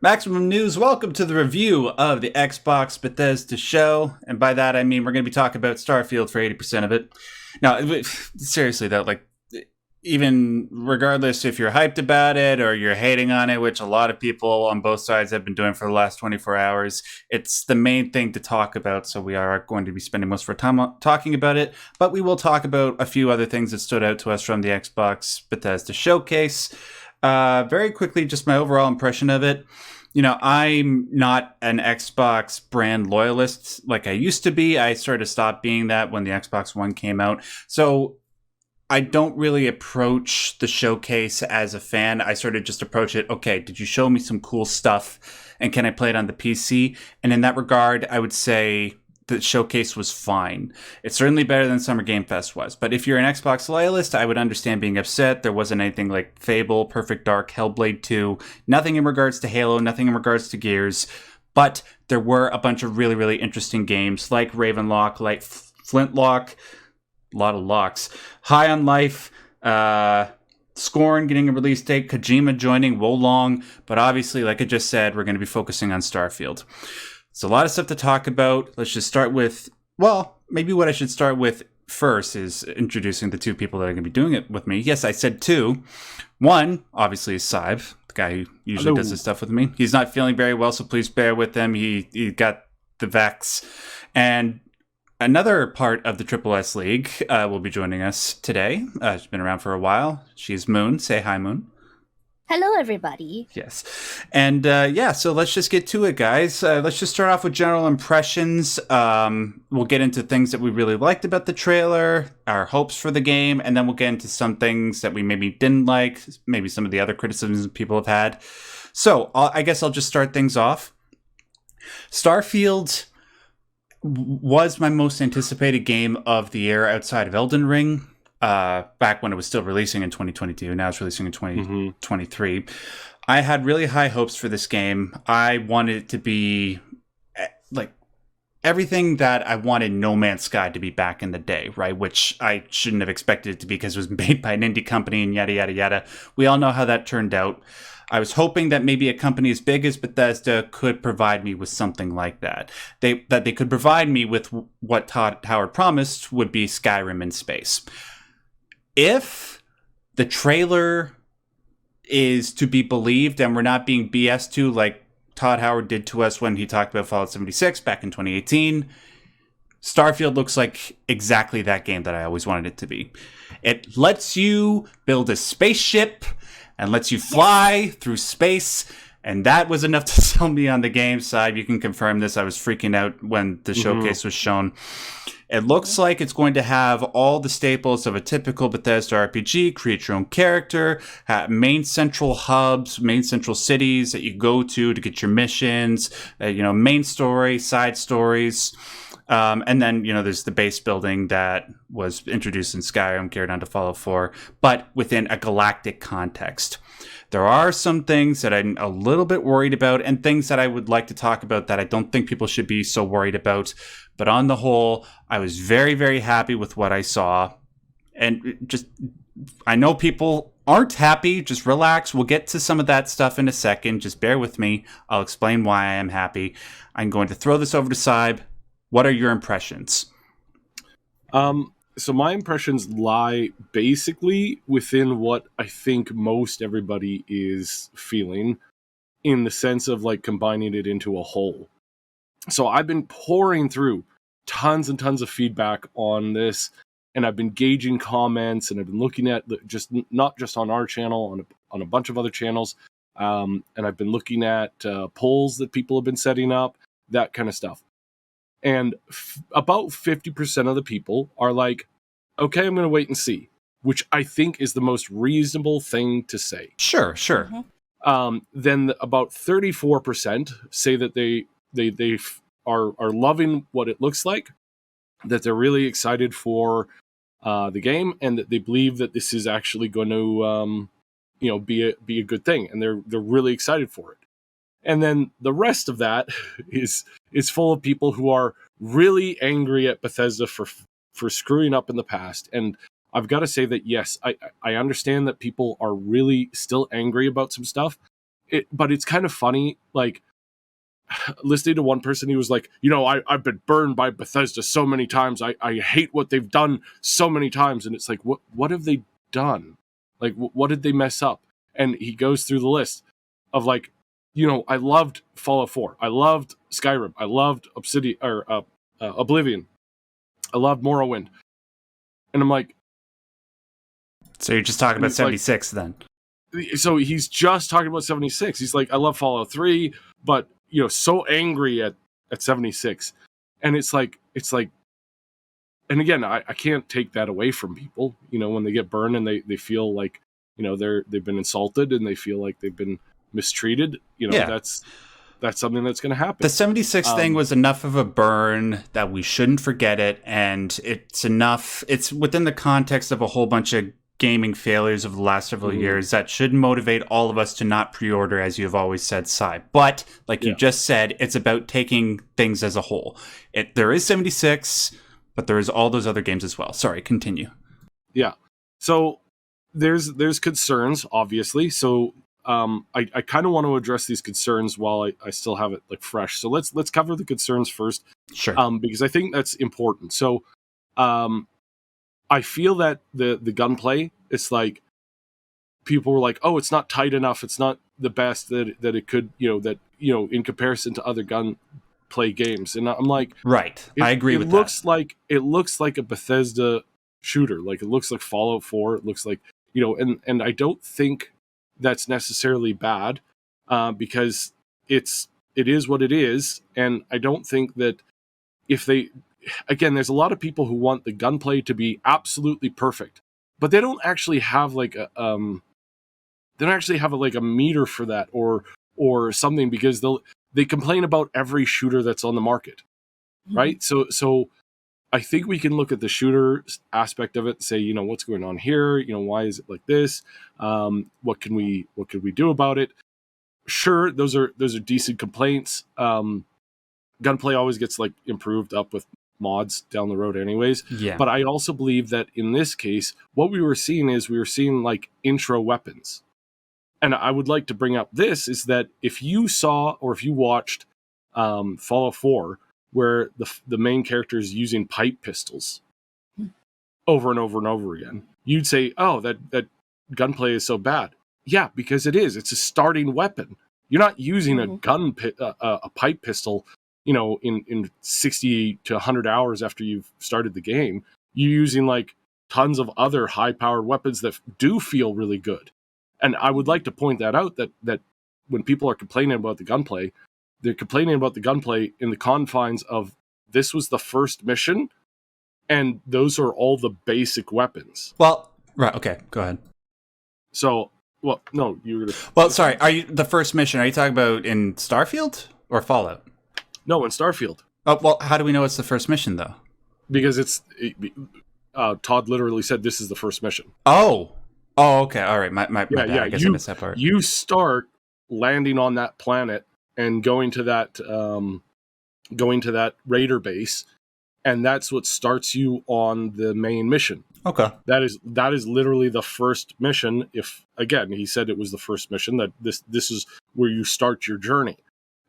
Maximum News, welcome to the review of the Xbox Bethesda show. And by that, I mean we're going to be talking about Starfield for 80% of it. Now, seriously, though, like, even regardless if you're hyped about it or you're hating on it, which a lot of people on both sides have been doing for the last 24 hours, it's the main thing to talk about. So we are going to be spending most of our time talking about it. But we will talk about a few other things that stood out to us from the Xbox Bethesda showcase. Very quickly, just my overall impression of it. You know, I'm not an Xbox brand loyalist like I used to be. I sort of stopped being that when the Xbox One came out. So I don't really approach the showcase as a fan. I sort of just approach it, okay, did you show me some cool stuff? And can I play it on the PC? And in that regard, I would say the showcase was fine. It's certainly better than Summer Game Fest was. But if you're an Xbox loyalist, I would understand being upset. There wasn't anything like Fable, Perfect Dark, Hellblade 2, nothing in regards to Halo, nothing in regards to Gears. But there were a bunch of really, really interesting games like Ravenlock, like Flintlock, a lot of locks, High on Life, Scorn getting a release date, Kojima joining, Wolong. But obviously, like I just said, we're going to be focusing on Starfield. So a lot of stuff to talk about. Let's just start with, well, maybe what I should start with first is introducing the two people that are going to be doing it with me. Yes, I said two. One, obviously, is Syb, the guy who usually does this stuff with me. He's not feeling very well, so please bear with him. He got the Vex. And another part of the Triple S League will be joining us today. She's been around for a while. She's Moon. Say hi, Moon. Hello, everybody. Yes. And so let's just get to it, guys. Let's just start off with general impressions. We'll get into things that we really liked about the trailer, our hopes for the game, and then we'll get into some things that we maybe didn't like, maybe some of the other criticisms people have had. So I guess I'll just start things off. Starfield was my most anticipated game of the year outside of Elden Ring. Back when it was still releasing in 2022. Now it's releasing in 2023. I had really high hopes for this game. I wanted it to be like everything that I wanted No Man's Sky to be back in the day, right? Which I shouldn't have expected it to be because it was made by an indie company and yada, yada, yada. We all know how that turned out. I was hoping that maybe a company as big as Bethesda could provide me with something like that. That they could provide me with what Todd Howard promised would be Skyrim in space. If the trailer is to be believed and we're not being BS to like Todd Howard did to us when he talked about Fallout 76 back in 2018, Starfield looks like exactly that game that I always wanted it to be. It lets you build a spaceship and lets you fly through space. And that was enough to sell me on the game side. You can confirm this. I was freaking out when the showcase was shown. It looks like it's going to have all the staples of a typical Bethesda RPG, create your own character, have main central hubs, main central cities that you go to get your missions, main story, side stories. And then, there's the base building that was introduced in Skyrim, carried on to Fallout 4, but within a galactic context. There are some things that I'm a little bit worried about and things that I would like to talk about that I don't think people should be so worried about. But on the whole, I was very, very happy with what I saw. And just, I know people aren't happy. Just relax. We'll get to some of that stuff in a second. Just bear with me. I'll explain why I am happy. I'm going to throw this over to Syb. What are your impressions? So my impressions lie basically within what I think most everybody is feeling, in the sense of like combining it into a whole. So I've been pouring through tons and tons of feedback on this, and I've been gauging comments, and I've been looking at not just on our channel, on a bunch of other channels, and I've been looking at polls that people have been setting up, that kind of stuff. And about 50% of the people are like, okay, I'm going to wait and see, which I think is the most reasonable thing to say. Sure. Then about 34% say that they are loving what it looks like, that they're really excited for the game, and that they believe that this is actually going to be a good thing, and they're really excited for it. And then the rest of that is full of people who are really angry at Bethesda for screwing up in the past. And I've got to say that, yes, I understand that people are really still angry about some stuff. but it's kind of funny, like, listening to one person, he was like, I've been burned by Bethesda so many times. I hate what they've done so many times. And it's like, what have they done? Like, what did they mess up? And he goes through the list of like, I loved Fallout 4. I loved Skyrim. I loved Oblivion. I loved Morrowind. And I'm like... So you're just talking about 76 then? So he's just talking about 76. He's like, I love Fallout 3, but, so angry at 76. And it's like, and again, I can't take that away from people, when they get burned and they feel like, they've been insulted and they feel like they've been mistreated, that's something that's going to happen. The 76 thing was enough of a burn that we shouldn't forget it, and it's within the context of a whole bunch of gaming failures of the last several years that should motivate all of us to not pre-order, as you've always said, Cy. But, like you just said, it's about taking things as a whole. There is 76, but there is all those other games as well. Sorry, continue. Yeah. So there's concerns, obviously. So I kind of want to address these concerns while I still have it like fresh. So let's cover the concerns first. Sure. Because I think that's important. So I feel that the gunplay, it's like people were like, oh, it's not tight enough. It's not the best that it could, in comparison to other gunplay games. And I'm like, right. I agree with that. It looks like a Bethesda shooter. Like it looks like Fallout 4. It looks like, and I don't think that's necessarily bad because it is what it is. And I don't think that again, there's a lot of people who want the gunplay to be absolutely perfect, but they don't actually have like a meter for that or something, because they complain about every shooter that's on the market, right? So I think we can look at the shooter aspect of it and say, what's going on here? Why is it like this? What could we do about it? Sure, those are decent complaints. Gunplay always gets like improved up with mods down the road anyways. Yeah. But I also believe that in this case, what we were seeing like intro weapons. And I would like to bring up this is that if you saw or if you watched Fallout 4, where the main character is using pipe pistols over and over and over again, you'd say, oh, that gunplay is so bad. Yeah, because it is. It's a starting weapon. You're not using a pipe pistol, in 60 to 100 hours after you've started the game. You're using like tons of other high-powered weapons that do feel really good. And I would like to point that out, that when people are complaining about the gunplay, they're complaining about the gunplay in the confines of this was the first mission, and those are all the basic weapons. Well, right, okay, go ahead. So, well, no, you were going to... Well, sorry, the first mission, are you talking about in Starfield or Fallout? No, in Starfield. Oh, well, how do we know it's the first mission, though? Because Todd literally said this is the first mission. Oh, okay, all right, my bad. I guess I missed that part. You start landing on that planet and going to that raider base, and that's what starts you on the main mission. Okay. That is literally the first mission. If, again, he said it was the first mission, that this is where you start your journey.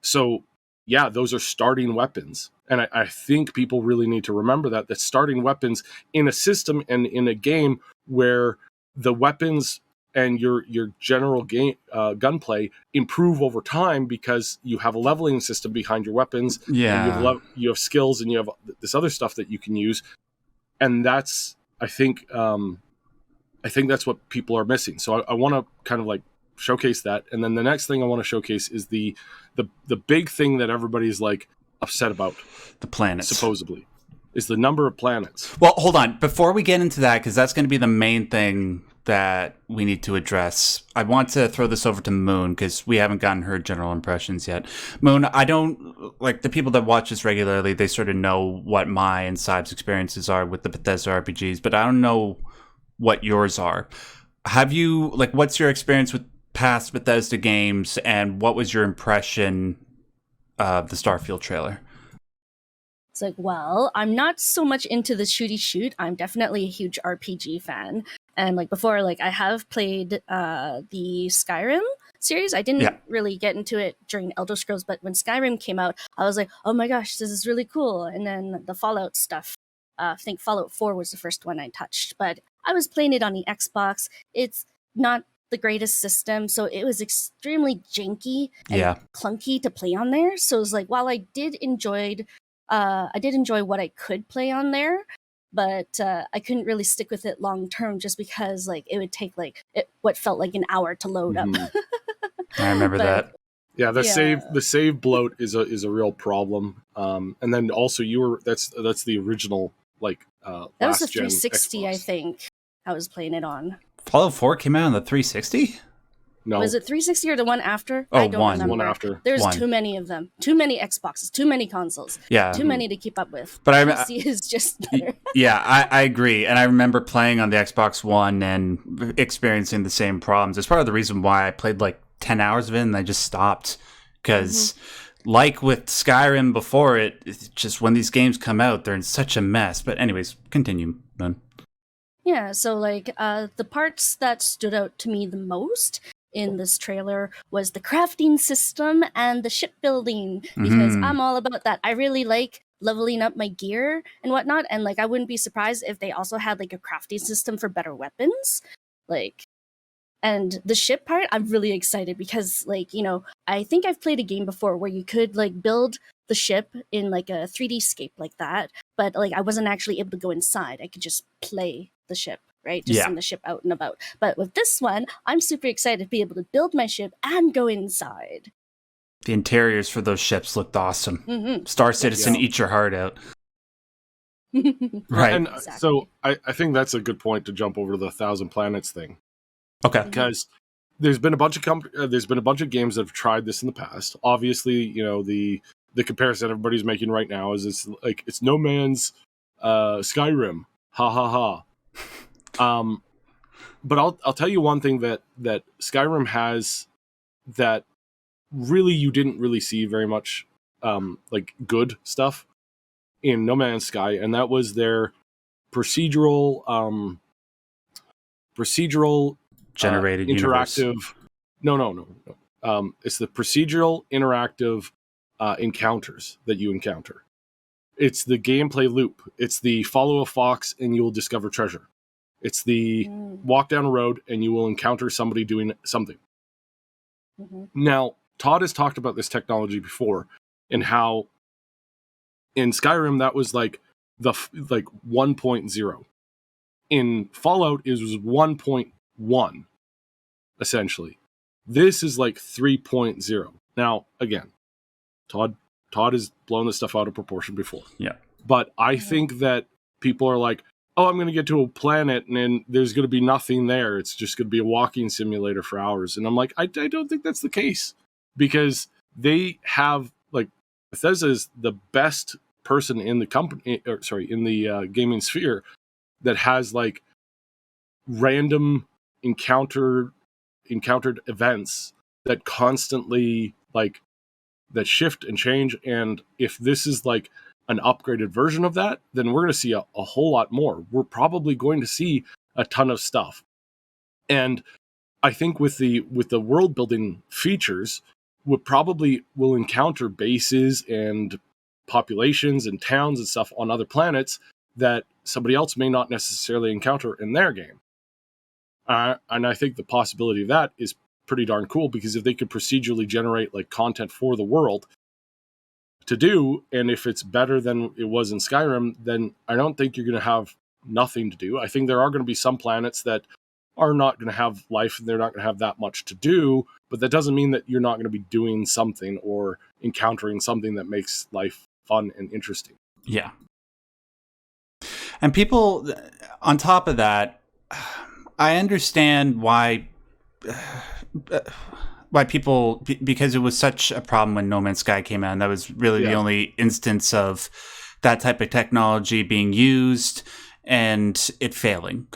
So, yeah, those are starting weapons. And I think people really need to remember that starting weapons in a system and in a game where the weapons and your general game gunplay improve over time because you have a leveling system behind your weapons. Yeah. And you have skills and you have this other stuff that you can use. And that's, I think that's what people are missing. So I want to kind of like showcase that. And then the next thing I want to showcase is the big thing that everybody's like upset about. The planets. Supposedly. Is the number of planets. Well, hold on. Before we get into that, because that's going to be the main thing that we need to address, I want to throw this over to Moon, because we haven't gotten her general impressions yet. Moon, I don't, like, the people that watch this regularly, they sort of know what my and Syb's experiences are with the Bethesda RPGs, but I don't know what yours are. Have you, like, what's your experience with past Bethesda games, and what was your impression of the Starfield trailer? It's like, well, I'm not so much into the shooty shoot. I'm definitely a huge RPG fan. And like before, like I have played the Skyrim. series. I didn't Yeah. really get into it during Elder Scrolls, but when Skyrim came out, I was like, oh my gosh, this is really cool. And then the Fallout stuff. I think Fallout 4 was the first one I touched, but I was playing it on the Xbox. It's not the greatest system, so it was extremely janky and clunky to play on there. So it was like, while I did enjoy what I could play on there, but I couldn't really stick with it long term just because like it would take what felt like an hour to load up. I remember that. Yeah, the save bloat is a real problem. And then also that's the original that was the last gen 360, Xbox. I think. I was playing it on. Fallout 4 came out on the 360? No. Was it 360 or the one after? Oh, I don't one. remember. One after. There's One. too many of them. Too many Xboxes. Too many consoles. Yeah. Too many to keep up with. But PC is just better. Yeah, I agree. And I remember playing on the Xbox One and experiencing the same problems. It's part of the reason why I played like 10 hours of it and I just stopped. Because like with Skyrim before it's just when these games come out, they're in such a mess. But anyways, continue, man. Yeah, so like the parts that stood out to me the most in this trailer was the crafting system and the shipbuilding, because I'm all about that. I really like leveling up my gear and whatnot, and like I wouldn't be surprised if they also had like a crafting system for better weapons. And the ship part, I'm really excited because, like, you know, I think I've played a game before where you could, like, build the ship in, like, a 3D scape like that, but, like, I wasn't actually able to go inside. I could just play the ship, right? Just send the ship out and about. But with this one, I'm super excited to be able to build my ship and go inside. The interiors for those ships looked awesome. Star Citizen, eat your heart out. Right. And so I think that's a good point to jump over to the 1,000 Planets thing. Okay. Because there's been a bunch of games that have tried this in the past. Obviously, you know, the comparison everybody's making right now is it's No Man's Skyrim. Ha ha ha. But I'll tell you one thing that Skyrim has that really you didn't really see very much like good stuff in No Man's Sky, and that was their procedural generated interactive universe. No. It's the procedural interactive encounters that you encounter. It's the gameplay loop. It's the follow a fox and you will discover treasure. It's the walk down a road and you will encounter somebody doing something. Now, Todd has talked about this technology before and how in Skyrim that was like 1.0. In Fallout it was 1.1 essentially. This is like 3.0. Now, again, Todd has blown this stuff out of proportion before. Yeah. But I think that people are like, oh, I'm going to get to a planet and then there's going to be nothing there. It's just going to be a walking simulator for hours. And I'm like, I don't think that's the case, because they have, like, Bethesda is the best person in the company, in the gaming sphere that has like random encountered events that constantly that shift and change. And if this is like an upgraded version of that, then we're going to see a whole lot more. We're probably going to see a ton of stuff. And I think with the world building features, we probably will encounter bases and populations and towns and stuff on other planets that somebody else may not necessarily encounter in their game. And I think the possibility of that is pretty darn cool, because if they could procedurally generate like content for the world to do, and if it's better than it was in Skyrim, then I don't think you're going to have nothing to do. I think there are going to be some planets that are not going to have life and they're not going to have that much to do, but that doesn't mean that you're not going to be doing something or encountering something that makes life fun and interesting. Yeah. And people, on top of that, I understand why people, because it was such a problem when No Man's Sky came out, and that was really the only instance of that type of technology being used and it failing.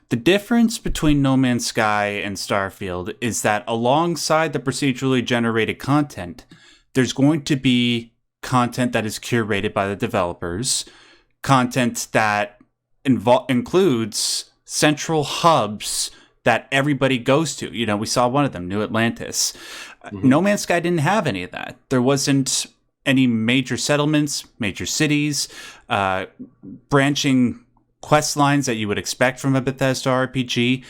The difference between No Man's Sky and Starfield is that alongside the procedurally generated content, there's going to be content that is curated by the developers, content that includes central hubs that everybody goes to. You know, we saw one of them, New Atlantis. Mm-hmm. No Man's Sky didn't have any of that. There wasn't any major settlements, major cities, branching quest lines that you would expect from a Bethesda RPG.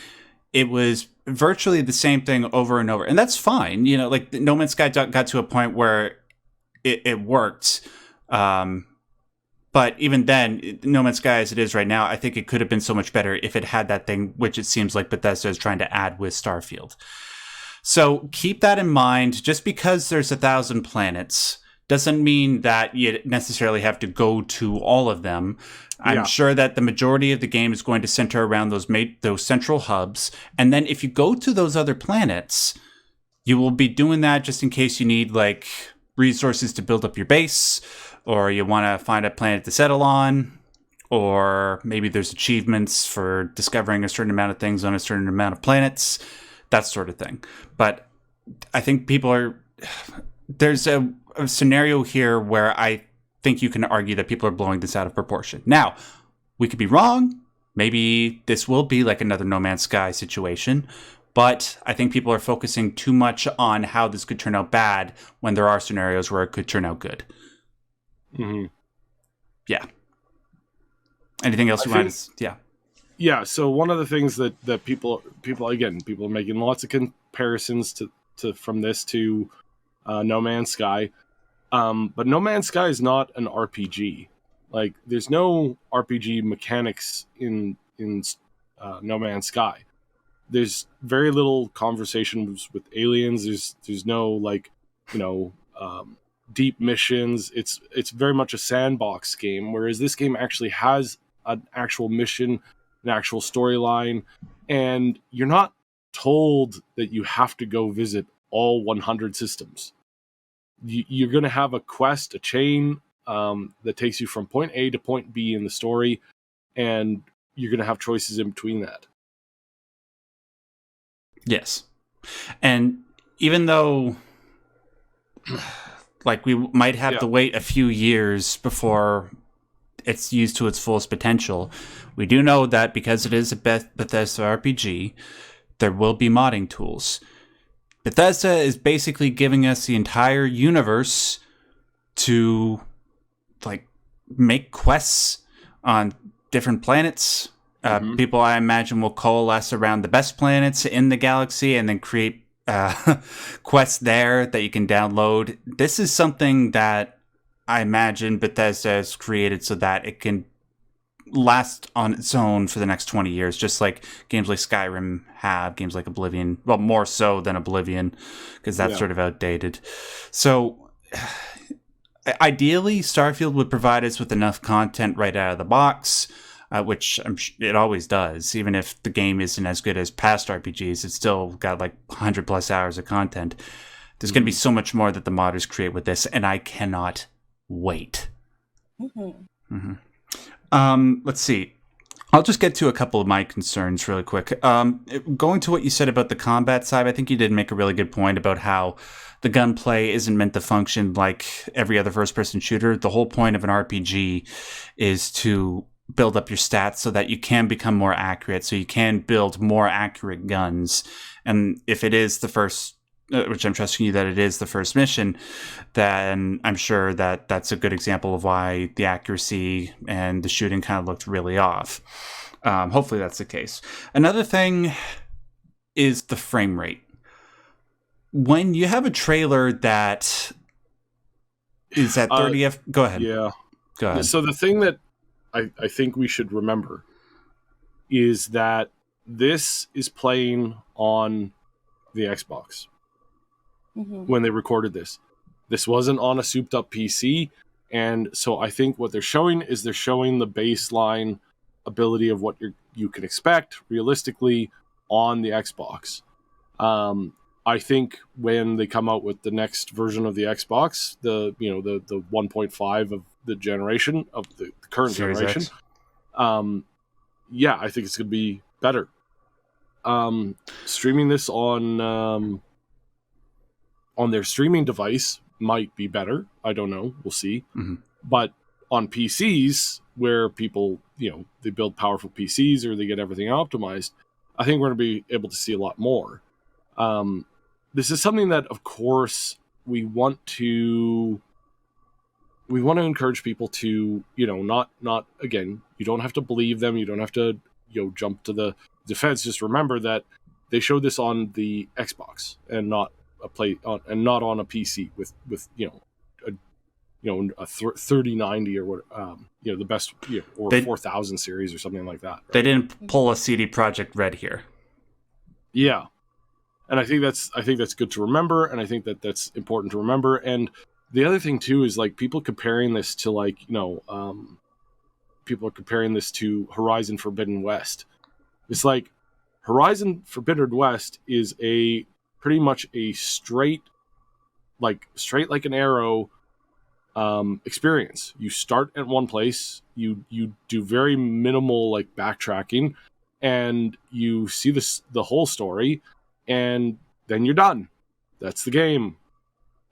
It was virtually the same thing over and over. And that's fine. You know, like No Man's Sky got to a point where it worked. But even then, No Man's Sky as it is right now, I think it could have been so much better if it had that thing, which it seems like Bethesda is trying to add with Starfield. So keep that in mind. Just because there's 1,000 planets doesn't mean that you necessarily have to go to all of them. I'm sure that the majority of the game is going to center around those central hubs. And then if you go to those other planets, you will be doing that just in case you need like resources to build up your base, or you want to find a planet to settle on, or maybe there's achievements for discovering a certain amount of things on a certain amount of planets, that sort of thing. But I think there's a scenario here where I think you can argue that people are blowing this out of proportion. Now, we could be wrong. Maybe this will be like another No Man's Sky situation, but I think people are focusing too much on how this could turn out bad when there are scenarios where it could turn out good. Mm-hmm. Yeah. Anything else you want to... Yeah. Yeah, so one of the things that people are making lots of comparisons to from this to No Man's Sky. But No Man's Sky is not an RPG. Like, there's no RPG mechanics in No Man's Sky. There's very little conversations with aliens. There's no, like, you know, deep missions. It's very much a sandbox game, whereas this game actually has an actual mission, an actual storyline, and you're not told that you have to go visit all 100 systems. You're going to have a quest, a chain that takes you from point A to point B in the story, and you're going to have choices in between that. Yes. And even though like we might have to wait a few years before it's used to its fullest potential, we do know that because it is a Bethesda RPG, there will be modding tools. Bethesda is basically giving us the entire universe to like make quests on different planets. People, I imagine, will coalesce around the best planets in the galaxy and then create quests there that you can download. This is something that I imagine Bethesda has created so that it can last on its own for the next 20 years, just like games like Skyrim have, games like Oblivion, well, more so than Oblivion, because that's sort of outdated. So ideally, Starfield would provide us with enough content right out of the box, which it always does. Even if the game isn't as good as past RPGs, it's still got like 100 plus hours of content. There's going to be so much more that the modders create with this, and I cannot wait. Let's see. I'll just get to a couple of my concerns really quick. Going to what you said about the combat side, I think you did make a really good point about how the gunplay isn't meant to function like every other first-person shooter. The whole point of an RPG is to build up your stats so that you can become more accurate, so you can build more accurate guns. And if it is the first, which I'm trusting you that it is the first mission, then I'm sure that that's a good example of why the accuracy and the shooting kind of looked really off. Hopefully that's the case. Another thing is the frame rate. When you have a trailer that is at 30 go ahead. Yeah. Go ahead. So the thing that I think we should remember is that this is playing on the Xbox when they recorded this. This wasn't on a souped up PC, and so I think what they're showing is they're showing the baseline ability of what you can expect realistically on the Xbox. I think when they come out with the next version of the Xbox, the 1.5 of the generation of the current Series generation, X. I think it's going to be better. Streaming this on their streaming device might be better. I don't know. We'll see. But on PCs, where people, they build powerful PCs or they get everything optimized, I think we're going to be able to see a lot more. This is something that, of course, we want to encourage people to, not again, you don't have to believe them. You don't have to, jump to the defense. Just remember that they showed this on the Xbox and not not on a PC with a 3090 or what, the best, or 4000 series or something like that. Right? They didn't pull a CD Projekt Red here. Yeah. And I think that's good to remember, and I think that's important to remember. And the other thing too is like people comparing this to people are comparing this to Horizon Forbidden West. It's like Horizon Forbidden West is pretty much a straight like an arrow experience. You start at one place, you do very minimal like backtracking, and you see the whole story, and then you're done. That's the game.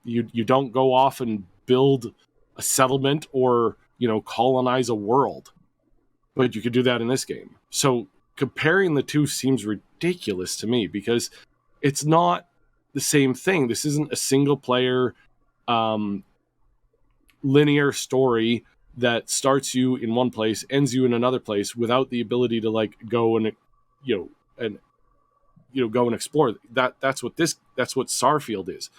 You don't go off and build a settlement or colonize a world, but you could do that in this game. So comparing the two seems ridiculous to me because it's not the same thing. This isn't a single player linear story that starts you in one place, ends you in another place without the ability to like go and go and explore. That's what Starfield is.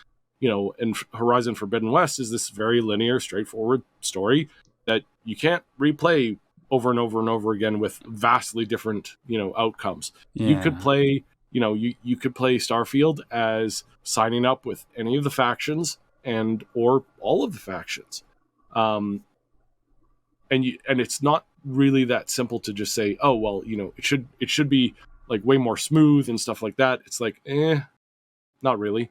And Horizon Forbidden West is this very linear, straightforward story that you can't replay over and over and over again with vastly different, outcomes. Yeah. You could play, you could play Starfield as signing up with any of the factions or all of the factions. And it's not really that simple to just say, oh, well, it should be like way more smooth and stuff like that. It's like, not really.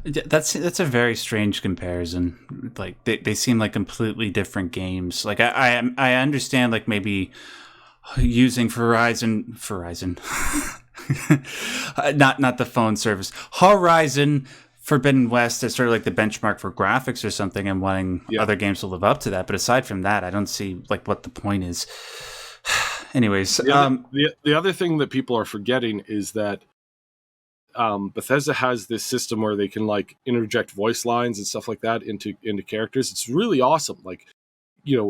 That's a very strange comparison. Like they seem like completely different games. Like I understand like maybe using Verizon not the phone service, Horizon Forbidden West as sort of like the benchmark for graphics or something, and wanting other games to live up to that. But aside from that, I don't see like what the point is. Anyways, the other thing that people are forgetting is that Bethesda has this system where they can like interject voice lines and stuff like that into characters. It's really awesome. Like,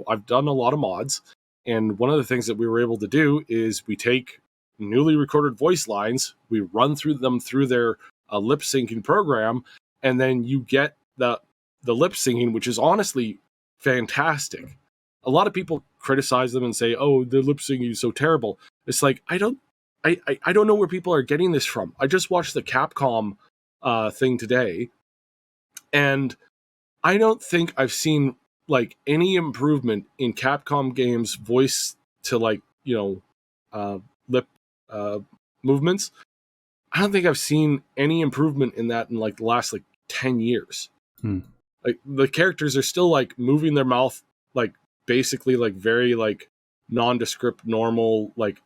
I've done a lot of mods, and one of the things that we were able to do is we take newly recorded voice lines, we run through them through their lip syncing program, and then you get the lip syncing, which is honestly fantastic. A lot of people criticize them and say, "Oh, the lip syncing is so terrible." It's like I don't know where people are getting this from. I just watched the Capcom thing today, and I don't think I've seen like any improvement in Capcom games' voice to like lip movements. I don't think I've seen any improvement in that in like the last like 10 years. Like the characters are still like moving their mouth like basically like very like nondescript normal like.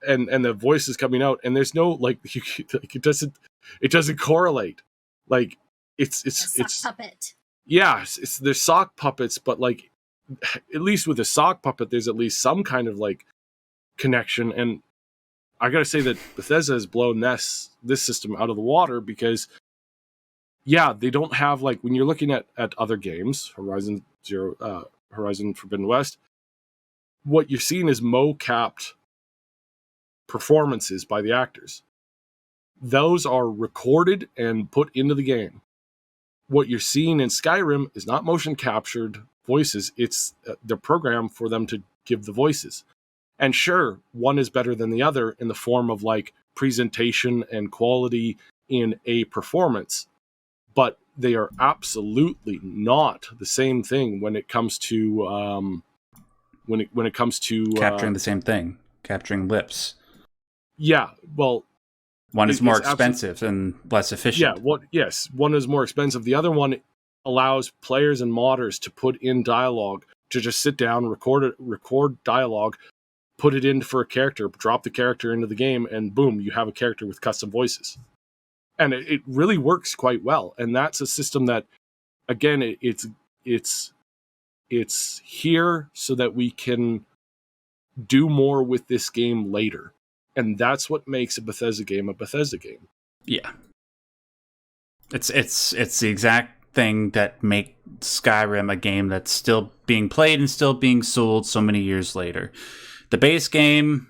And the voice is coming out, and there's no like it doesn't correlate. Like it's sock puppet. Yeah, there's sock puppets, but like at least with a sock puppet, there's at least some kind of like connection. And I gotta say that Bethesda has blown this system out of the water because they don't have like when you're looking at other games, Horizon Forbidden West, what you're seeing is mo-capped performances by the actors. Those are recorded and put into the game. What you're seeing in Skyrim is not motion captured voices. It's the program for them to give the voices. And sure, one is better than the other in the form of like presentation and quality in a performance, but they are absolutely not the same thing when it comes to when it comes to capturing the same thing, capturing lips. Yeah, well, one is more expensive and less efficient. Yeah, one is more expensive. The other one allows players and modders to put in dialogue, to just sit down, record dialogue, put it in for a character, drop the character into the game, and boom, you have a character with custom voices. And it really works quite well. And that's a system that, again, it's here so that we can do more with this game later. And that's what makes a Bethesda game a Bethesda game. Yeah. It's the exact thing that makes Skyrim a game that's still being played and still being sold so many years later. The base game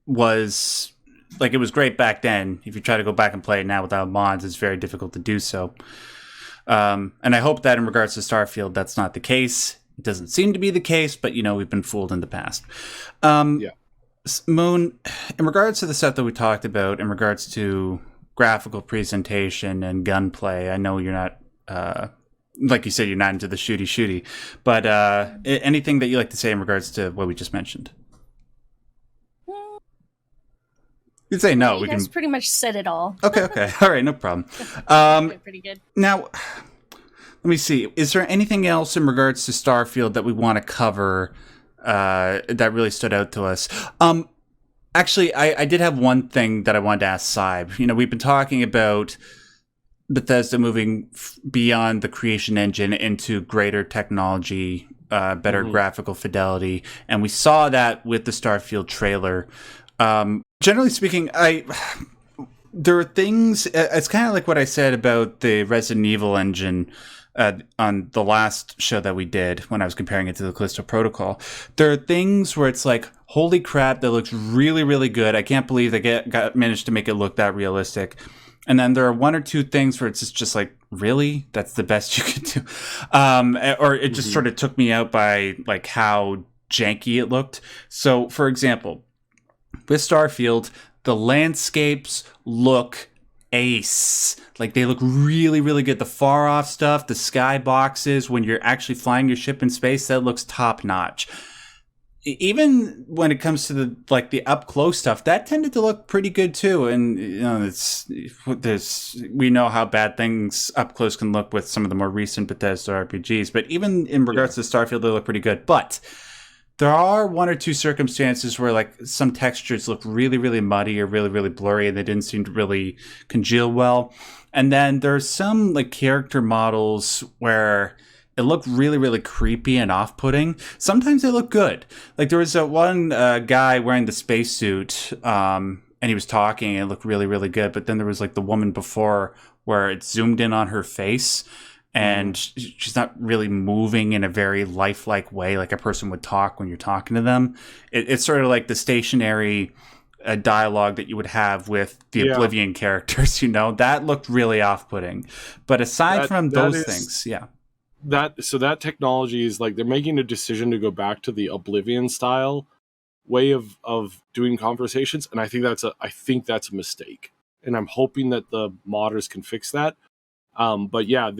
was like, it was great back then. If you try to go back and play it now without mods, it's very difficult to do so. And I hope that in regards to Starfield, that's not the case. It doesn't seem to be the case, but we've been fooled in the past. Yeah. Moon, in regards to the stuff that we talked about, in regards to graphical presentation and gunplay, I know you're not, like you said, you're not into the shooty, but anything that you like to say in regards to what we just mentioned? You can say no. You guys pretty much said it all. Okay. All right, no problem. Pretty good. Now, let me see. Is there anything else in regards to Starfield that we want to cover that really stood out to us? Actually, I did have one thing that I wanted to ask Syb. We've been talking about Bethesda moving beyond the creation engine into greater technology, better graphical fidelity, and we saw that with the Starfield trailer. Generally speaking, there are things. It's kind of like what I said about the Resident Evil engine on the last show that we did when I was comparing it to the Callisto Protocol. There are things where it's like, holy crap, that looks really, really good. I can't believe they managed to make it look that realistic. And then there are one or two things where it's just like, really? That's the best you could do? Or it just sort of took me out by like how janky it looked. So, for example, with Starfield, the landscapes look ace. Like, they look really, really good. The far off stuff, the sky boxes, when you're actually flying your ship in space, that looks top notch. Even when it comes to the up close stuff, that tended to look pretty good too. And we know how bad things up close can look with some of the more recent Bethesda RPGs. But even in regards to Starfield, they look pretty good. But there are one or two circumstances where like some textures look really, really muddy or really, really blurry, and they didn't seem to really congeal well. And then there's some like character models where it looked really, really creepy and off-putting. Sometimes they look good. Like there was one guy wearing the spacesuit, and he was talking, and it looked really, really good. But then there was like the woman before where it zoomed in on her face, and she's not really moving in a very lifelike way like a person would talk when you're talking to them. It's sort of like the stationary dialogue that you would have with the Oblivion characters, that looked really off-putting. But aside from those things, that technology is like, they're making a decision to go back to the Oblivion style way of doing conversations, and I think that's a mistake, and I'm hoping that the modders can fix that. But yeah,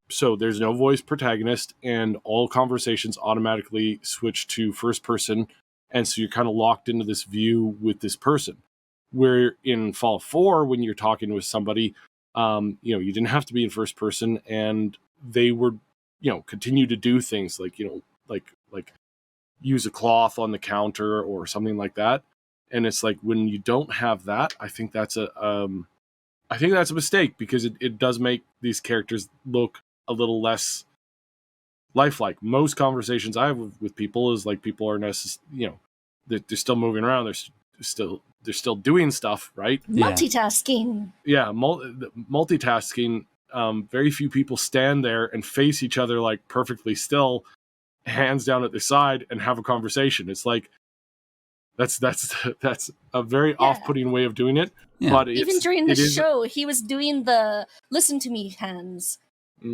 so there's no voice protagonist, and all conversations automatically switch to first person, and so you're kind of locked into this view with this person. Where in Fallout 4, when you're talking with somebody, you didn't have to be in first person, and they were, continue to do things like, like use a cloth on the counter or something like that. And it's like, when you don't have that, I think that's a mistake, because it does make these characters look a little less lifelike. Most conversations I have with people is like, people are they're still moving around. They're still doing stuff, right? Multitasking. Yeah, multitasking. Very few people stand there and face each other like perfectly still, hands down at their side, and have a conversation. It's like, that's a very off-putting way of doing it. Yeah. But even during the show, he was doing the listen to me hands,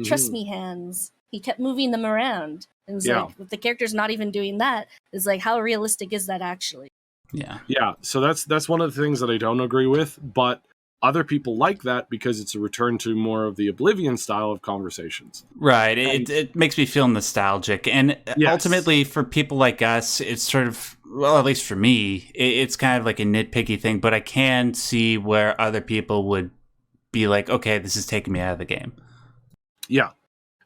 trust me hands. He kept moving them around. And it's like, if the character's not even doing that, it's like, how realistic is that actually? Yeah. So that's one of the things that I don't agree with, but other people like that because it's a return to more of the Oblivion style of conversations. Right. It makes me feel nostalgic. And ultimately, for people like us, it's sort of, well, at least for me, it's kind of like a nitpicky thing, but I can see where other people would be like, okay, this is taking me out of the game. Yeah.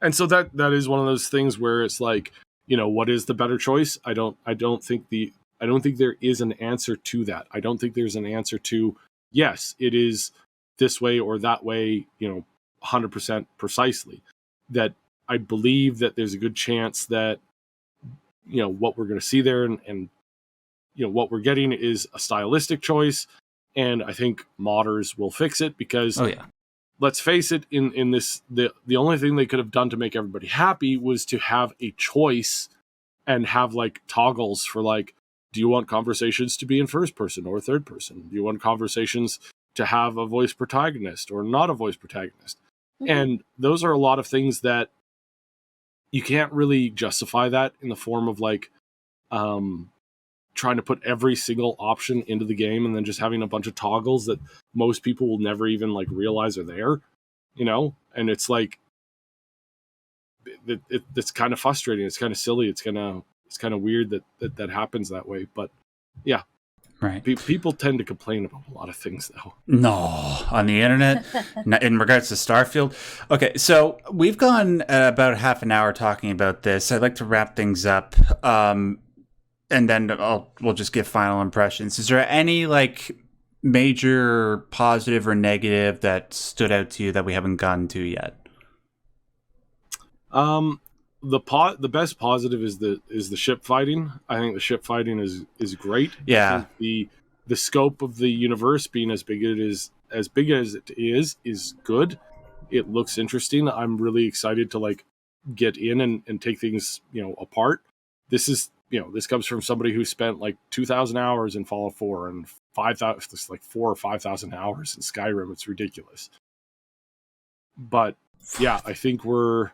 And so that is one of those things where it's like, what is the better choice? I don't think there is an answer to that. I don't think there's an answer to, yes, it is this way or that way, 100% precisely. That I believe that there's a good chance that, what we're going to see there and what we're getting is a stylistic choice, and I think modders will fix it because let's face it, in this, the only thing they could have done to make everybody happy was to have a choice and have like toggles for like, do you want conversations to be in first person or third person? Do you want conversations to have a voice protagonist or not a voice protagonist? And those are a lot of things that you can't really justify that in the form of like trying to put every single option into the game and then just having a bunch of toggles that most people will never even like realize are there, and it's like it's kind of frustrating. It's kind of silly. It's kind of weird that happens that way. But yeah, right. People tend to complain about a lot of things, though. No, on the internet, in regards to Starfield. Okay, so we've gone about half an hour talking about this. I'd like to wrap things up, and then we'll just give final impressions. Is there any like major positive or negative that stood out to you that we haven't gotten to yet? The best positive is the ship fighting. I think the ship fighting is great. Yeah. The scope of the universe being as big as it is good. It looks interesting. I'm really excited to like get in and take things, apart. This comes from somebody who spent like 2,000 hours in Fallout 4 and 5,000, like 4,000 or 5,000 hours in Skyrim. It's ridiculous. But yeah, I think we're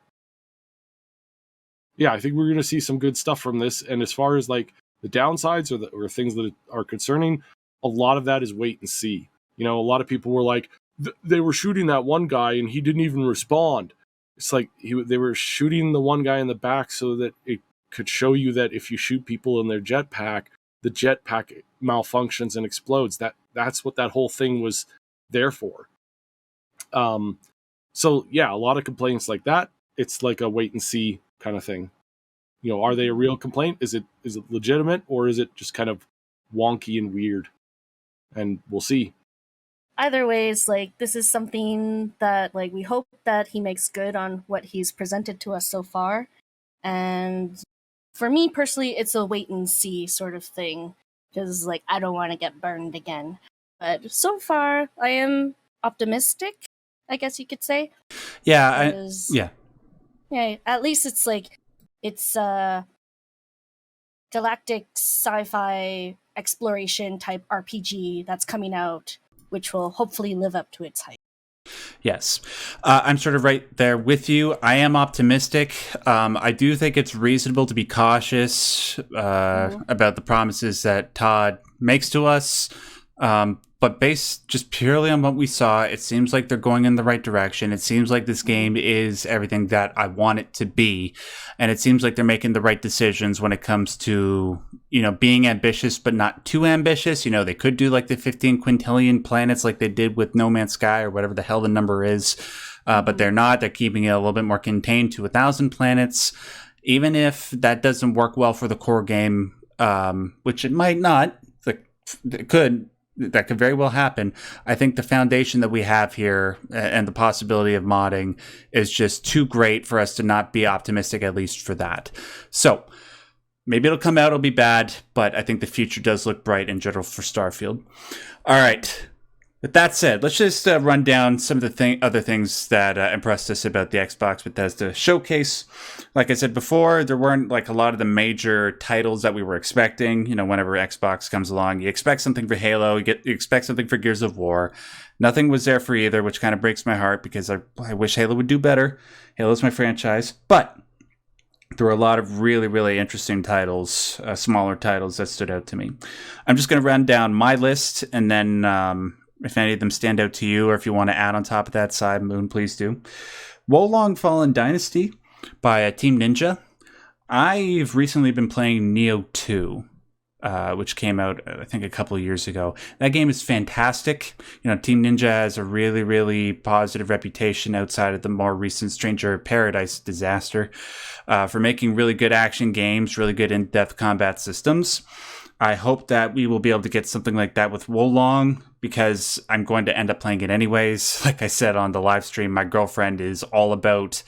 going to see some good stuff from this. And as far as like the downsides or things that are concerning, a lot of that is wait and see. A lot of people were like, they were shooting that one guy and he didn't even respond. It's like they were shooting the one guy in the back so that it could show you that if you shoot people in their jetpack, the jetpack malfunctions and explodes. That's what that whole thing was there for. So yeah, a lot of complaints like that. It's like a wait and see kind of thing. Are they a real complaint? Is it legitimate, or is it just kind of wonky and weird? And we'll see. Either ways, like, this is something that like we hope that he makes good on what he's presented to us so far. And for me personally, it's a wait and see sort of thing, because like I don't want to get burned again. But so far, I am optimistic, I guess you could say. Yeah, Yeah, at least it's like it's a galactic sci-fi exploration type RPG that's coming out, which will hopefully live up to its hype. Yes. I'm sort of right there with you. I am optimistic. I do think it's reasonable to be cautious about the promises that Todd makes to us. But based just purely on what we saw, it seems like they're going in the right direction. It seems like this game is everything that I want it to be. And it seems like they're making the right decisions when it comes to, being ambitious, but not too ambitious. They could do like the 15 quintillion planets like they did with No Man's Sky or whatever the hell the number is. But they're not. They're keeping it a little bit more contained to 1,000 planets. Even if that doesn't work well for the core game, which it might not, it could. That could very well happen. I think the foundation that we have here and the possibility of modding is just too great for us to not be optimistic, at least for that. So maybe it'll come out, it'll be bad, but I think the future does look bright in general for Starfield. All right. With that said, let's just run down some of the other things that impressed us about the Xbox Bethesda showcase. Like I said before, there weren't like a lot of the major titles that we were expecting. Whenever Xbox comes along, you expect something for Halo, you expect something for Gears of War. Nothing was there for either, which kind of breaks my heart because I wish Halo would do better. Halo's my franchise, but there were a lot of really, really interesting titles, smaller titles that stood out to me. I'm just going to run down my list, and then if any of them stand out to you, or if you want to add on top of that side, Moon, please do. Wolong Fallen Dynasty by Team Ninja. I've recently been playing Neo 2, which came out, I think, a couple of years ago. That game is fantastic. Team Ninja has a really, really positive reputation outside of the more recent Stranger of Paradise disaster for making really good action games, really good in-depth combat systems. I hope that we will be able to get something like that with Wolong, because I'm going to end up playing it anyways. Like I said on the live stream, my girlfriend is all about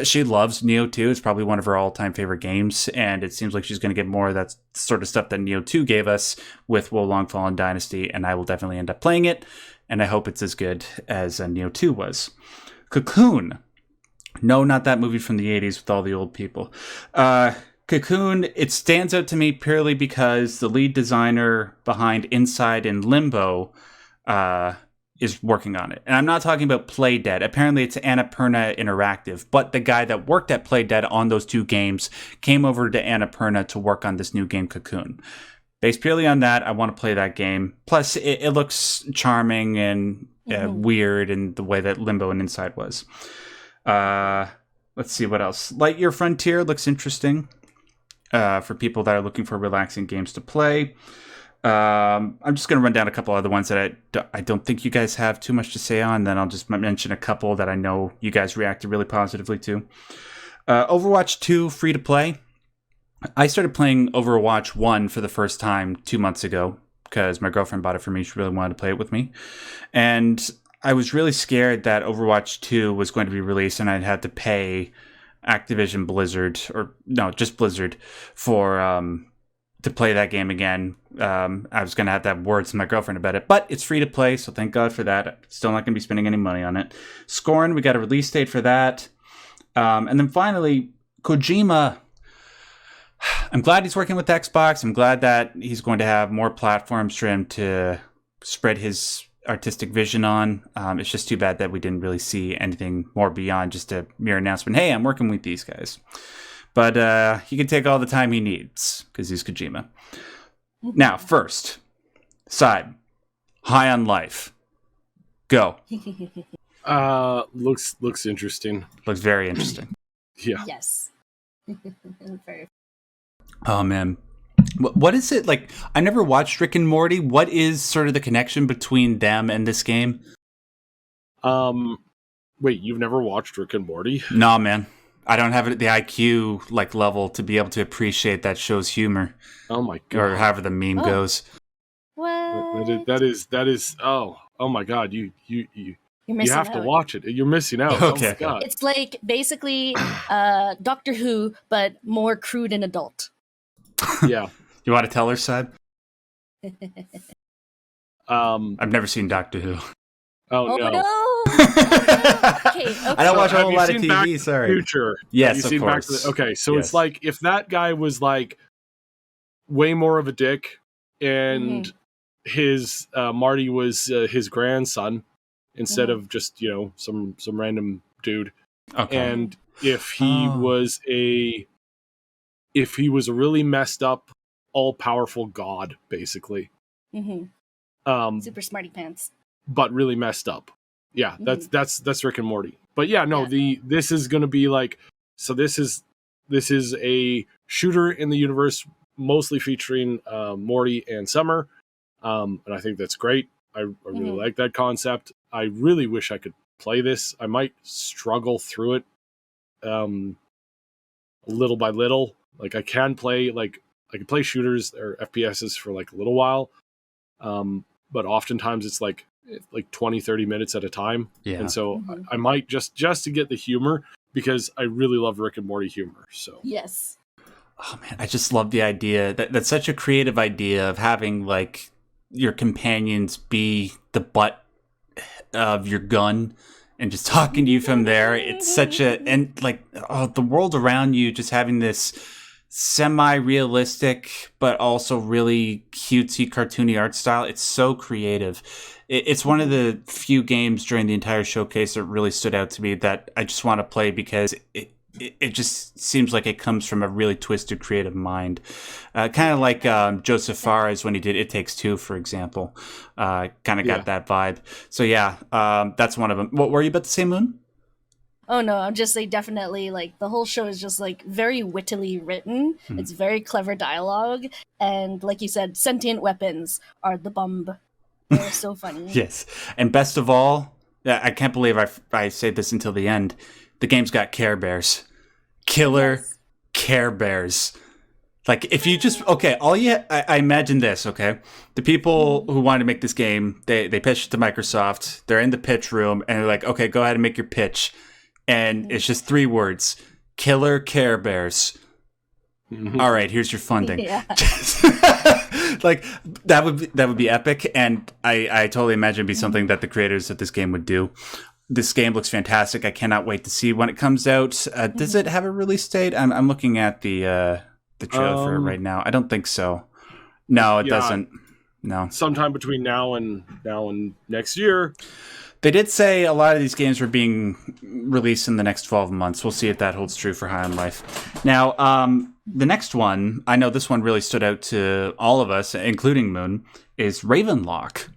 She loves Neo 2. It's probably one of her all-time favorite games, and it seems like she's going to get more of that sort of stuff that Neo 2 gave us with Wo Long Fallen Dynasty, and I will definitely end up playing it, and I hope it's as good as Neo 2 was. Cocoon. No, not that movie from the 80s with all the old people. Cocoon, it stands out to me purely because the lead designer behind Inside and Limbo is working on it. And I'm not talking about Playdead. Apparently it's Annapurna Interactive, but the guy that worked at Playdead on those two games came over to Annapurna to work on this new game, Cocoon. Based purely on that, I want to play that game. Plus, it looks charming and weird in the way that Limbo and Inside was. Let's see what else. Lightyear Frontier looks interesting for people that are looking for relaxing games to play. I'm just going to run down a couple other ones that I don't think you guys have too much to say on. Then I'll just mention a couple that I know you guys reacted really positively to. Overwatch 2, free to play. I started playing Overwatch 1 for the first time 2 months ago because my girlfriend bought it for me. She really wanted to play it with me. And I was really scared that Overwatch 2 was going to be released and I'd had to pay Activision Blizzard, or no, just Blizzard, for to play that game again. I was going to have to have words with my girlfriend about it, but it's free to play, so thank God for that. Still not going to be spending any money on it. Scorn, we got a release date for that. And then finally, Kojima. I'm glad he's working with Xbox. I'm glad that he's going to have more platforms for him to spread his artistic vision on. It's just too bad that we didn't really see anything more beyond just a mere announcement. Hey, I'm working with these guys. But he can take all the time he needs because he's Kojima. Now, first, Syb, High on Life. Go. Looks interesting. Looks very interesting. Yeah. Yes. Very. Oh, man. What is it like? I never watched Rick and Morty. What is sort of the connection between them and this game? Wait, you've never watched Rick and Morty? No, man. I don't have the IQ like level to be able to appreciate that show's humor. Oh my God. Or however the meme goes. What? That is. Oh my God. You You're have out. to watch it. You're missing out. Okay. Oh my God. It's like basically Doctor Who, but more crude and adult. Yeah. You want to tell her, Syb? I've never seen Doctor Who. Oh no. Okay. I don't watch a have whole you lot of seen Back TV, to sorry. the Future? Yes, Have of you seen course. Okay, so Yes. it's like if that guy was like way more of a dick and his Marty was his grandson instead of just, some random dude. Okay. And if he was a really messed up, all-powerful god, basically. Super smarty pants. But really messed up. Yeah, that's Rick and Morty. But yeah, no, this is going to be like, so this is a shooter in the universe mostly featuring Morty and Summer. And I think that's great. I really like that concept. I really wish I could play this. I might struggle through it little by little. Like I can play shooters or FPSs for like a little while. But oftentimes it's like 20-30 minutes at a time. Yeah. And so I might just to get the humor, because I really love Rick and Morty humor. So yes. Oh man, I just love the idea. That's such a creative idea of having like your companions be the butt of your gun and just talking to you from there. It's such and the world around you just having this semi-realistic but also really cutesy cartoony art style. It's so creative. It's one of the few games during the entire showcase that really stood out to me that I just want to play because it just seems like it comes from a really twisted creative mind, kind of like Joseph Fares when he did It Takes Two, for example. Kind of got that vibe. So yeah, that's one of them. What were you about to say, Moon? Oh no, I'm just like definitely like the whole show is just like very wittily written. It's very clever dialogue, and like you said, sentient weapons are the bomb. They're so funny. Yes, and best of all, I can't believe I say this until the end. The game's got Care Bears, killer Care Bears. Like if you just I imagine this. Okay, the people who wanted to make this game, they pitched it to Microsoft. They're in the pitch room, and they're like, okay, go ahead and make your pitch. and it's just 3 words: Killer Care Bears. All right, here's your funding. Yeah. Like that would be epic, and I totally imagine it'd be something that the creators of this game would do. This game looks fantastic. I cannot wait to see when it comes out. Does it have a release date? I'm looking at the trailer for it right now. I don't think so. No, it doesn't. No. Sometime between now and next year. They did say a lot of these games were being released in the next 12 months. We'll see if that holds true for High on Life. Now, the next one, I know this one really stood out to all of us, including Moon, is Ravenlock.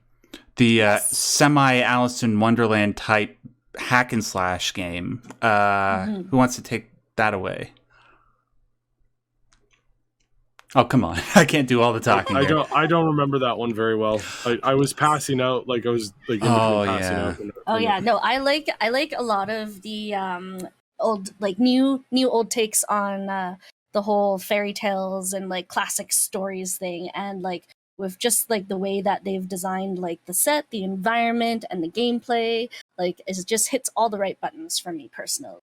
The semi-Alice in Wonderland type hack and slash game. Who wants to take that away? Oh, come on. I can't do all the talking. I don't remember that one very well. I was passing out, like I was like in between passing out. No, I like a lot of the old, like new old takes on the whole fairy tales and like classic stories thing, and like with just like the way that they've designed like the set, the environment, and the gameplay, like it just hits all the right buttons for me personally.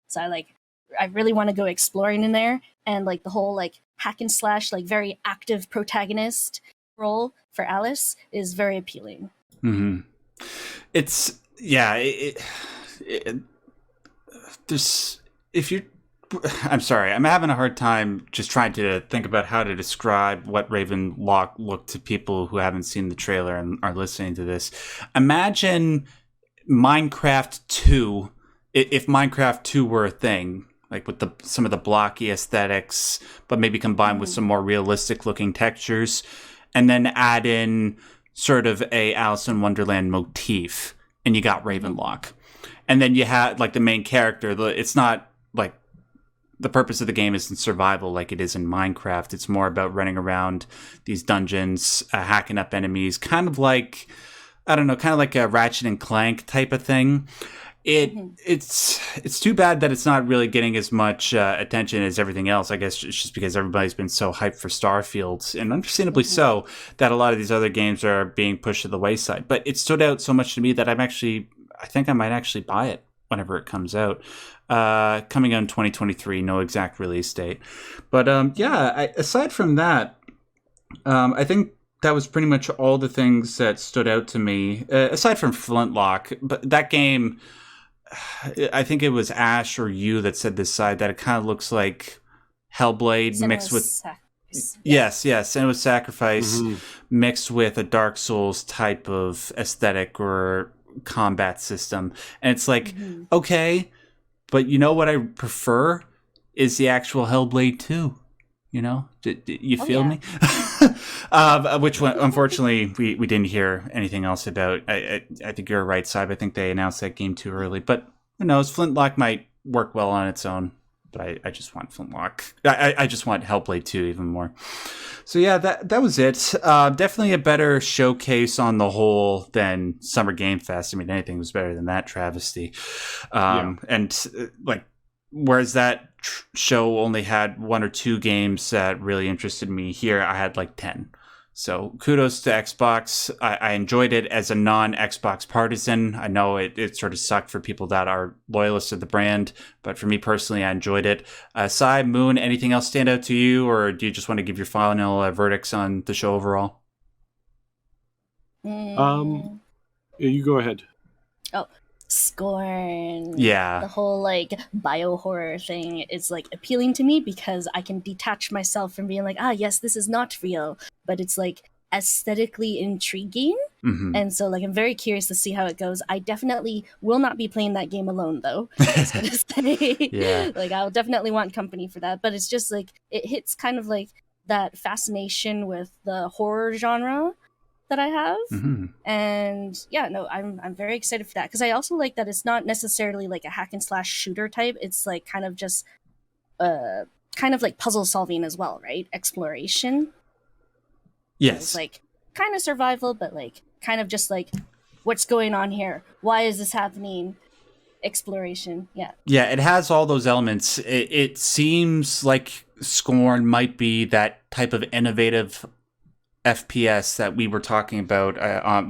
So I really want to go exploring in there, and like the whole like hack and slash, like very active protagonist role for Alice is very appealing. Mm-hmm. It's there's if you. I'm sorry, I'm having a hard time just trying to think about how to describe what Ravenlock looked to people who haven't seen the trailer and are listening to this. Imagine Minecraft 2, if Minecraft 2 were a thing, like with some of the blocky aesthetics, but maybe combined with some more realistic looking textures, and then add in sort of a Alice in Wonderland motif, and you got Ravenlock. And then you had like the main character, it's not like the purpose of the game isn't survival like it is in Minecraft. It's more about running around these dungeons, hacking up enemies, kind of like a Ratchet and Clank type of thing. It's too bad that it's not really getting as much attention as everything else. I guess it's just because everybody's been so hyped for Starfield, and understandably so, that a lot of these other games are being pushed to the wayside. But it stood out so much to me that I think I might actually buy it whenever it comes out. Coming out in 2023, no exact release date. But aside from that, I think that was pretty much all the things that stood out to me, aside from Flintlock. But that game, I think it was Ash or you that said this side, that it kind of looks like Hellblade mixed with... Yes, and it was Sacrifice mixed with a Dark Souls type of aesthetic or combat system. And it's like, okay... But you know what I prefer is the actual Hellblade 2. You know? You feel me? Which one, unfortunately, we didn't hear anything else about. I think you're right, Saib. I think they announced that game too early. But who knows? Flintlock might work well on its own. But I just want Flintlock. I just want Hellblade 2 even more. So yeah, that was it. Definitely a better showcase on the whole than Summer Game Fest. I mean, anything was better than that travesty. And like, whereas that show only had 1 or 2 games that really interested me, here I had like 10. So kudos to Xbox. I enjoyed it as a non-Xbox partisan. I know it sort of sucked for people that are loyalists of the brand, but for me personally, I enjoyed it. Sai, Moon, anything else stand out to you, or do you just want to give your final verdicts on the show overall? Yeah, you go ahead. Oh, Scorn. Yeah. The whole like bio-horror thing is like appealing to me because I can detach myself from being like, yes, this is not real, but it's like aesthetically intriguing. And so like I'm very curious to see how it goes. I definitely will not be playing that game alone though. I was gonna say. Yeah. Like I'll definitely want company for that. But it's just like it hits kind of like that fascination with the horror genre that I have. And yeah, no, I'm very excited for that because I also like that it's not necessarily like a hack and slash shooter type. It's like kind of just kind of like puzzle solving as well, right? Exploration. Yes. So it's like kind of survival, but like kind of just like what's going on here? Why is this happening? Exploration. Yeah, it has all those elements. It seems like Scorn might be that type of innovative FPS that we were talking about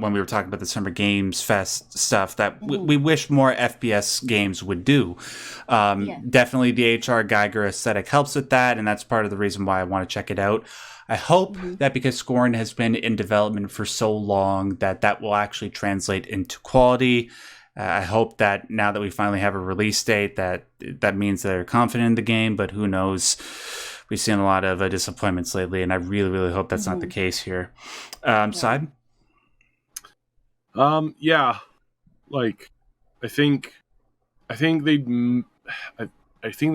when we were talking about the Summer Games Fest stuff that we wish more FPS games would do. Definitely the H.R. Geiger aesthetic helps with that, and that's part of the reason why I want to check it out. I hope that because Scorn has been in development for so long that will actually translate into quality. I hope that now that we finally have a release date, that means that they're confident in the game, but who knows? We've seen a lot of disappointments lately, and I really, really hope that's not the case here. Side? Yeah. Like, I think they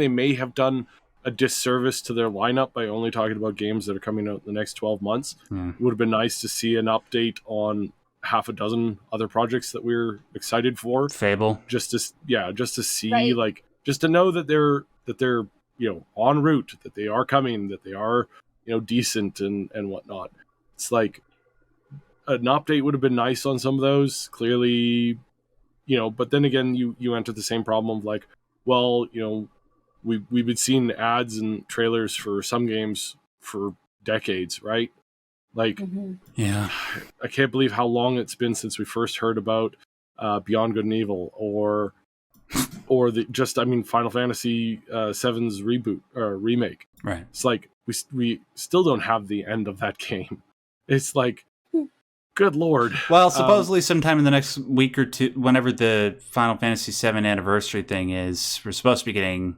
may have done a disservice to their lineup by only talking about games that are coming out in the next 12 months. It would have been nice to see an update on half a dozen other projects that we're excited for. Fable. Just to see, like, just to know that they're en route, that they are coming, that they are, decent and whatnot. It's like an update would have been nice on some of those, clearly, but then again, you enter the same problem of like, well, we've been seeing ads and trailers for some games for decades, right? Like, yeah, I can't believe how long it's been since we first heard about Beyond Good and Evil or Final Fantasy VII's reboot or remake. Right. It's like we still don't have the end of that game. It's like, good lord. Well, supposedly sometime in the next week or two, whenever the Final Fantasy VII anniversary thing is, we're supposed to be getting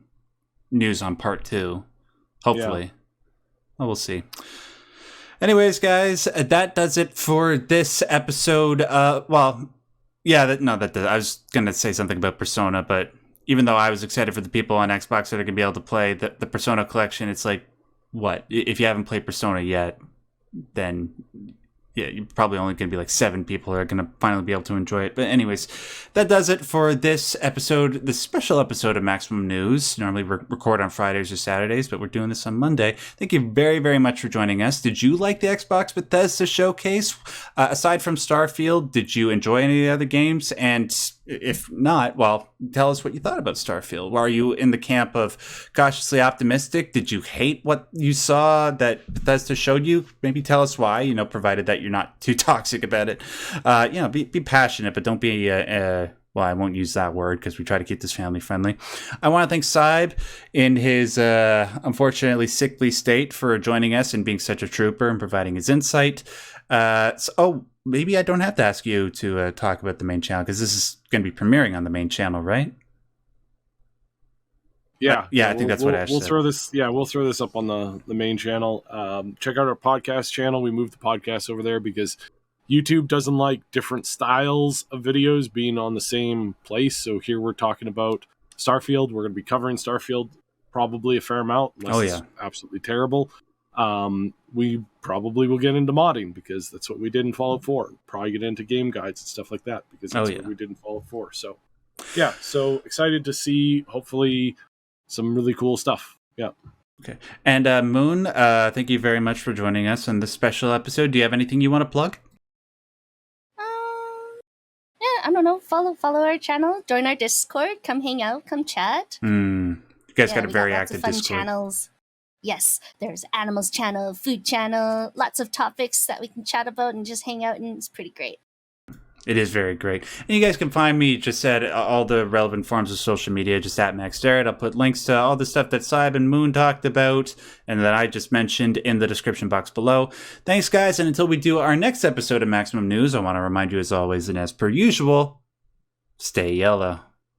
news on part 2. Hopefully. Yeah. Well, we'll see. Anyways, guys, that does it for this episode. I was going to say something about Persona, but even though I was excited for the people on Xbox that are going to be able to play the Persona collection, it's like, what? If you haven't played Persona yet, then yeah, you're probably only going to be like 7 people who are going to finally be able to enjoy it. But anyways, that does it for this episode, this special episode of Maximum News. Normally we record on Fridays or Saturdays, but we're doing this on Monday. Thank you very, very much for joining us. Did you like the Xbox Bethesda showcase? Aside from Starfield, did you enjoy any of the other games? And if not, well, tell us what you thought about Starfield. Are you in the camp of cautiously optimistic? Did you hate what you saw that Bethesda showed you? Maybe tell us why, provided that you're not too toxic about it. Be passionate, but don't be, well, I won't use that word because we try to keep this family friendly. I want to thank Saib in his unfortunately sickly state for joining us and being such a trooper and providing his insight. Maybe I don't have to ask you to talk about the main channel because this is going to be premiering on the main channel, right? Yeah, I think that's what Ash said. We'll throw this up on the main channel. Check out our podcast channel. We moved the podcast over there because YouTube doesn't like different styles of videos being on the same place. So here we're talking about Starfield. We're going to be covering Starfield probably a fair amount, unless it's absolutely terrible. We probably will get into modding because that's what we did in Fallout 4. Probably get into game guides and stuff like that because that's what we did in Fallout 4. So, yeah, so excited to see, hopefully, some really cool stuff. Yeah. Okay. And Moon, thank you very much for joining us on this special episode. Do you have anything you want to plug? I don't know. Follow our channel. Join our Discord. Come hang out. Come chat. You guys got a very active fun Discord. Channels. Yes, there's animals channel, food channel, lots of topics that we can chat about and just hang out, and it's pretty great. It is very great. And you guys can find me just at all the relevant forms of social media, just at Max Derrat. I'll put links to all the stuff that Saib and Moon talked about and that I just mentioned in the description box below. Thanks, guys. And until we do our next episode of Maximum News, I want to remind you, as always, and as per usual, stay yellow.